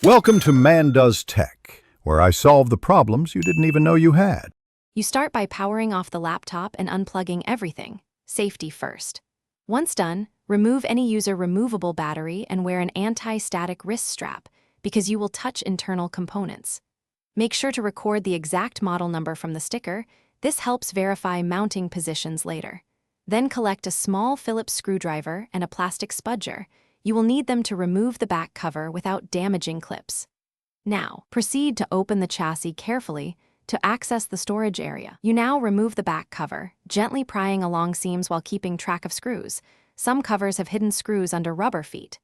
Welcome to Man Does Tech, where I solve the problems you didn't even know you had. You start by powering off the laptop and unplugging everything. Safety first. Once done, remove any user-removable battery and wear an anti-static wrist strap because you will touch internal components. Make sure to record the exact model number from the sticker. This helps verify mounting positions later. Then collect a small Phillips screwdriver and a plastic spudger. You will need them to remove the back cover without damaging clips. Now, proceed to open the chassis carefully to access the storage area. You now remove the back cover, gently prying along seams while keeping track of screws. Some covers have hidden screws under rubber feet.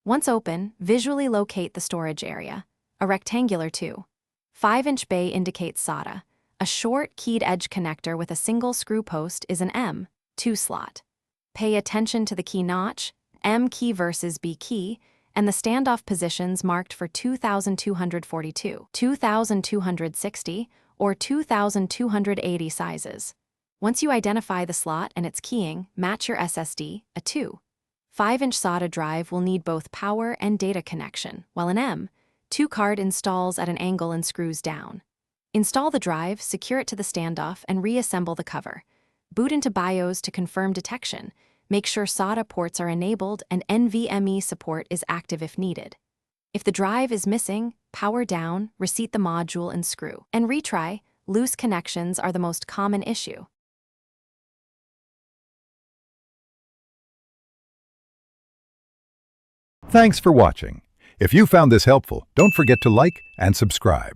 Once open, visually locate the storage area, a rectangular 2.5-inch bay indicates SATA. A short, keyed edge connector with a single screw post is an M2 slot. Pay attention to the key notch, M key versus B key, and the standoff positions marked for 2242, 2260, or 2280 sizes. Once you identify the slot and its keying, match your SSD. A 2.5-inch SATA drive will need both power and data connection, while an M2 card installs at an angle and screws down. Install the drive, secure it to the standoff, and reassemble the cover. Boot into BIOS to confirm detection. Make sure SATA ports are enabled and NVMe support is active if needed. If the drive is missing, power down, reseat the module and screw. And retry. Loose connections are the most common issue. Thanks for watching. If you found this helpful, don't forget to like and subscribe.